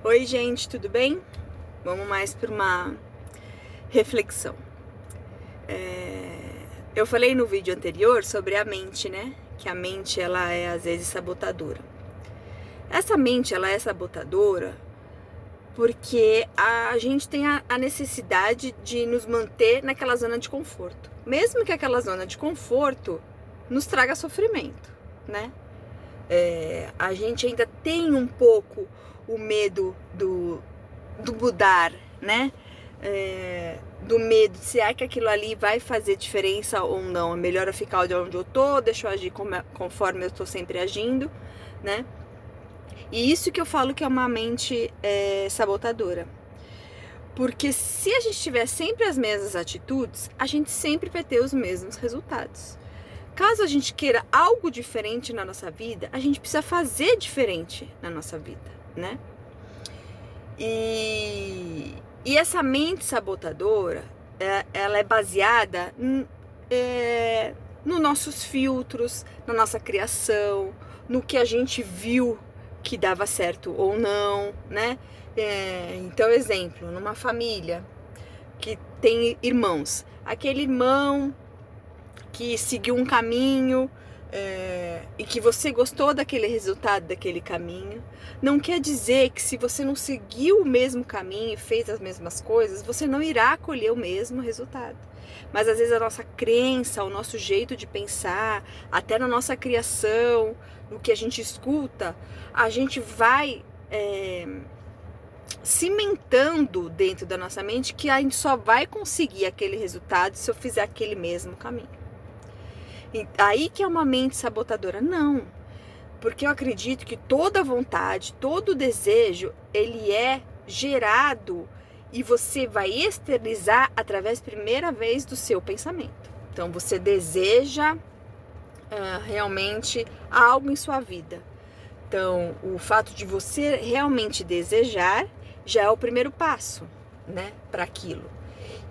Oi, gente, tudo bem? Vamos mais para uma reflexão. Eu falei no vídeo anterior sobre a mente, né? Que a mente, ela é às vezes sabotadora. Essa mente, ela é sabotadora porque a gente tem a necessidade de nos manter naquela zona de conforto. Mesmo que aquela zona de conforto nos traga sofrimento, né? A gente ainda tem um pouco o medo do mudar, né? Do medo, se é que aquilo ali vai fazer diferença ou não. É melhor eu ficar de onde eu tô, deixa eu agir conforme eu tô sempre agindo, né? E isso que eu falo que é uma mente sabotadora. Porque se a gente tiver sempre as mesmas atitudes, a gente sempre vai ter os mesmos resultados. Caso a gente queira algo diferente na nossa vida, a gente precisa fazer diferente na nossa vida, né? E essa mente sabotadora, ela é baseada nos nossos filtros, na nossa criação, no que a gente viu que dava certo ou não, né? Então, exemplo, numa família que tem irmãos, aquele irmão que seguiu um caminho e que você gostou daquele resultado daquele caminho, não quer dizer que se você não seguiu o mesmo caminho e fez as mesmas coisas, você não irá colher o mesmo resultado. Mas às vezes a nossa crença, o nosso jeito de pensar, até na nossa criação, no que a gente escuta, a gente vai cimentando dentro da nossa mente que a gente só vai conseguir aquele resultado se eu fizer aquele mesmo caminho. Aí que é uma mente sabotadora. Não, porque eu acredito que toda vontade, todo desejo, ele é gerado e você vai externizar através, primeira vez, do seu pensamento. Então você deseja realmente algo em sua vida. Então o fato de você realmente desejar já é o primeiro passo, né, para aquilo.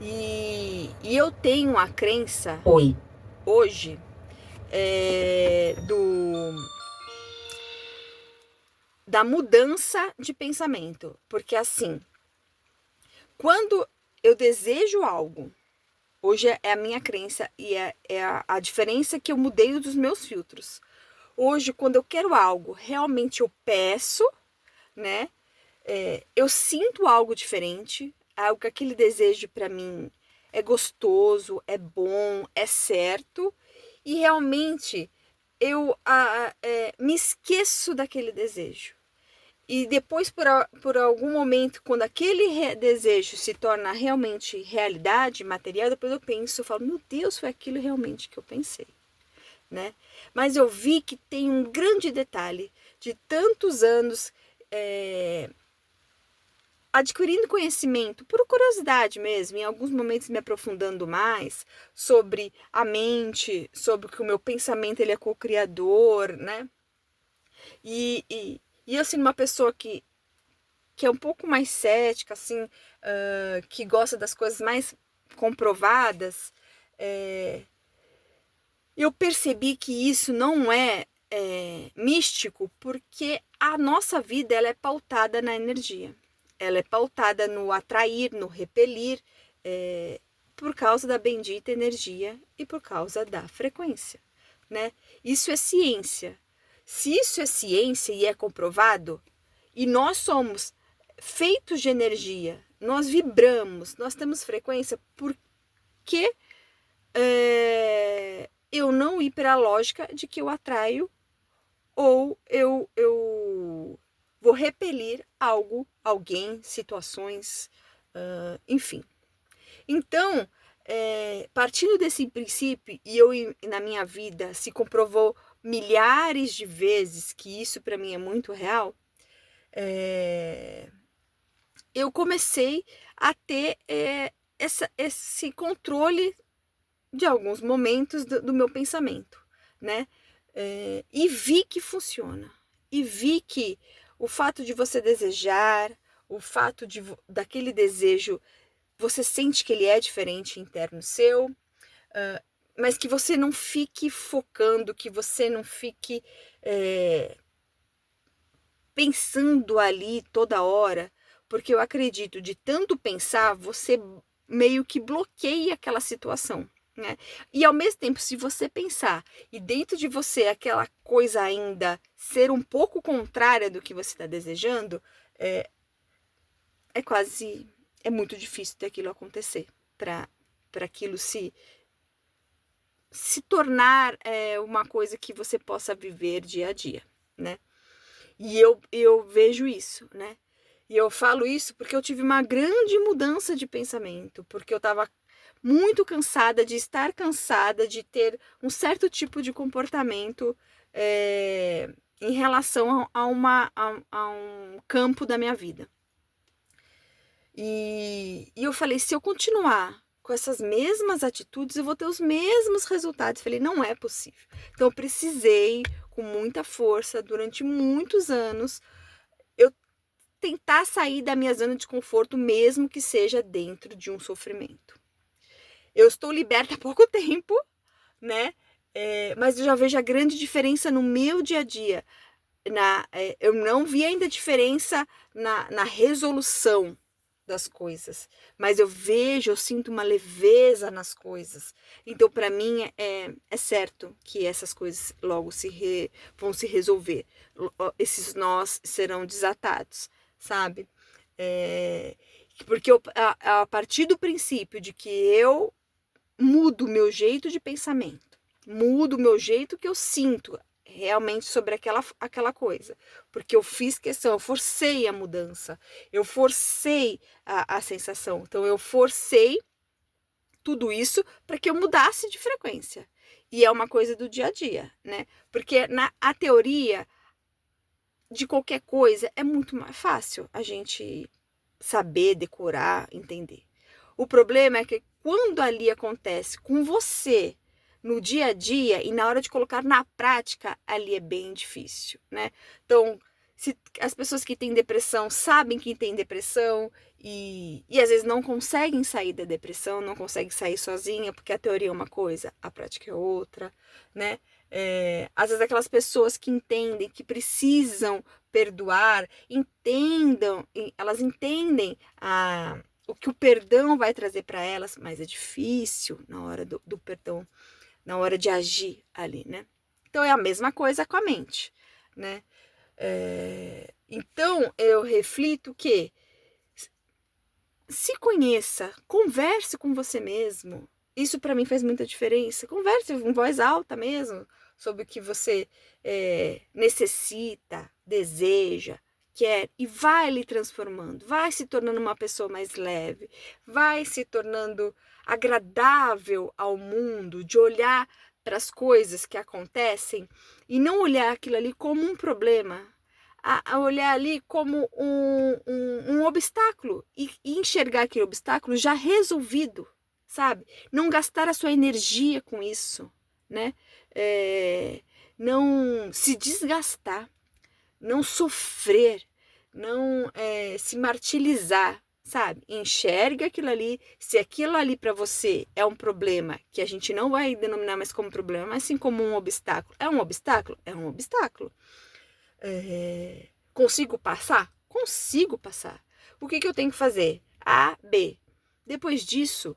E eu tenho a crença hoje da mudança de pensamento. Porque assim, quando eu desejo algo, hoje é a minha crença e é a diferença que eu mudei dos meus filtros. Hoje, quando eu quero algo, realmente eu peço, né? Eu sinto algo diferente, algo que aquele desejo para mim é gostoso, é bom, é certo, e realmente eu me esqueço daquele desejo. E depois, por algum momento, quando aquele desejo se torna realmente realidade material, depois eu penso, eu falo, meu Deus, foi aquilo realmente que eu pensei, né? Mas eu vi que tem um grande detalhe de tantos anos adquirindo conhecimento, por curiosidade mesmo, em alguns momentos me aprofundando mais sobre a mente, sobre que o meu pensamento ele é co-criador, né? E eu sendo uma pessoa que é um pouco mais cética, assim, que gosta das coisas mais comprovadas, eu percebi que isso não é místico, porque a nossa vida ela é pautada na energia. Ela é pautada no atrair, no repelir, por causa da bendita energia e por causa da frequência, né? Isso é ciência. Se isso é ciência e é comprovado, e nós somos feitos de energia, nós vibramos, nós temos frequência, por que eu não ir para a lógica de que eu atraio ou eu vou repelir algo, alguém, situações, enfim. Então, partindo desse princípio, e eu na minha vida se comprovou milhares de vezes que isso para mim é muito real, eu comecei a ter esse controle de alguns momentos do meu pensamento, né? E vi que funciona. E vi que o fato de você desejar, o fato daquele desejo, você sente que ele é diferente interno seu, mas que você não fique focando, que você não fique pensando ali toda hora, porque eu acredito, de tanto pensar, você meio que bloqueia aquela situação, né? E ao mesmo tempo, se você pensar e dentro de você aquela coisa ainda ser um pouco contrária do que você está desejando, é muito difícil daquilo acontecer, para aquilo se tornar uma coisa que você possa viver dia a dia, né? E eu vejo isso, né? E eu falo isso porque eu tive uma grande mudança de pensamento, porque eu estava muito cansada de estar cansada de ter um certo tipo de comportamento em relação a um campo da minha vida. E eu falei, se eu continuar com essas mesmas atitudes, eu vou ter os mesmos resultados. Falei, não é possível. Então eu precisei, com muita força, durante muitos anos, eu tentar sair da minha zona de conforto, mesmo que seja dentro de um sofrimento. Eu estou liberta há pouco tempo, né? Mas eu já vejo a grande diferença no meu dia a dia. Eu não vi ainda diferença na resolução das coisas, mas eu sinto uma leveza nas coisas. Então, para mim, é certo que essas coisas logo vão se resolver. Esses nós serão desatados, sabe? Porque a partir do princípio de que eu mudo o meu jeito de pensamento, mudo o meu jeito que eu sinto realmente sobre aquela coisa, porque eu fiz questão, eu forcei a mudança, eu forcei a sensação, então eu forcei tudo isso para que eu mudasse de frequência, e é uma coisa do dia a dia, né? Porque a teoria de qualquer coisa é muito mais fácil a gente saber, decorar, entender. O problema é que quando ali acontece com você, no dia a dia e na hora de colocar na prática, ali é bem difícil, né? Então, se as pessoas que têm depressão sabem que têm depressão e às vezes não conseguem sair da depressão, não conseguem sair sozinha, porque a teoria é uma coisa, a prática é outra, né? Às vezes aquelas pessoas que entendem que precisam perdoar, elas entendem o que o perdão vai trazer para elas, mas é difícil na hora do perdão, na hora de agir ali, né? Então é a mesma coisa com a mente, né? Então eu reflito que se conheça, converse com você mesmo. Isso para mim faz muita diferença. Converse em voz alta mesmo sobre o que você necessita, deseja, quer, e vai lhe transformando, vai se tornando uma pessoa mais leve, vai se tornando agradável ao mundo, de olhar para as coisas que acontecem e não olhar aquilo ali como um problema, a olhar ali como um obstáculo e enxergar aquele obstáculo já resolvido, sabe? Não gastar a sua energia com isso, né? Não se desgastar, não sofrer, não se martirizar, sabe? Enxerga aquilo ali. Se aquilo ali para você é um problema, que a gente não vai denominar mais como problema, mas sim como um obstáculo. É um obstáculo? É um obstáculo. Consigo passar? Consigo passar. O que eu tenho que fazer? A, B. Depois disso,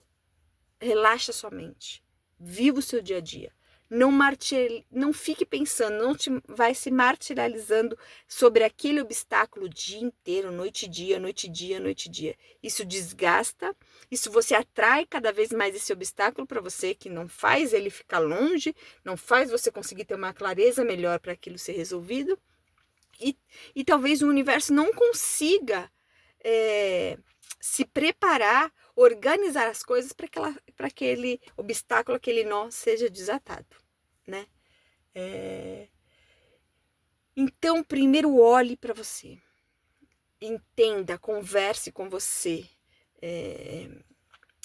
relaxa sua mente. Viva o seu dia a dia. Não fique pensando, não vai se martirizando sobre aquele obstáculo o dia inteiro, noite e dia, noite e dia, noite e dia. Isso desgasta, isso você atrai cada vez mais esse obstáculo para você, que não faz ele ficar longe, não faz você conseguir ter uma clareza melhor para aquilo ser resolvido. E talvez o universo não consiga se preparar, organizar as coisas para aquele obstáculo, aquele nó seja desatado, né? Então, primeiro olhe para você, entenda, converse com você,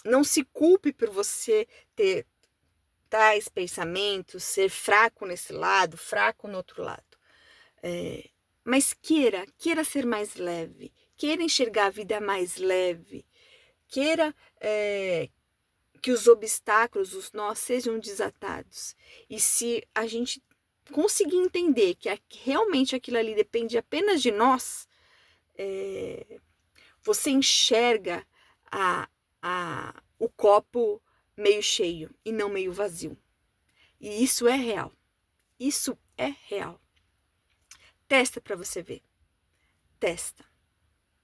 não se culpe por você ter tais pensamentos, ser fraco nesse lado, fraco no outro lado. Mas queira ser mais leve, queira enxergar a vida mais leve, queira que os obstáculos, os nós sejam desatados. E se a gente conseguir entender que realmente aquilo ali depende apenas de nós, você enxerga o copo meio cheio e não meio vazio. E isso é real. Isso é real. Testa para você ver. Testa.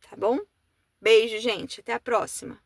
Tá bom? Beijo, gente. Até a próxima.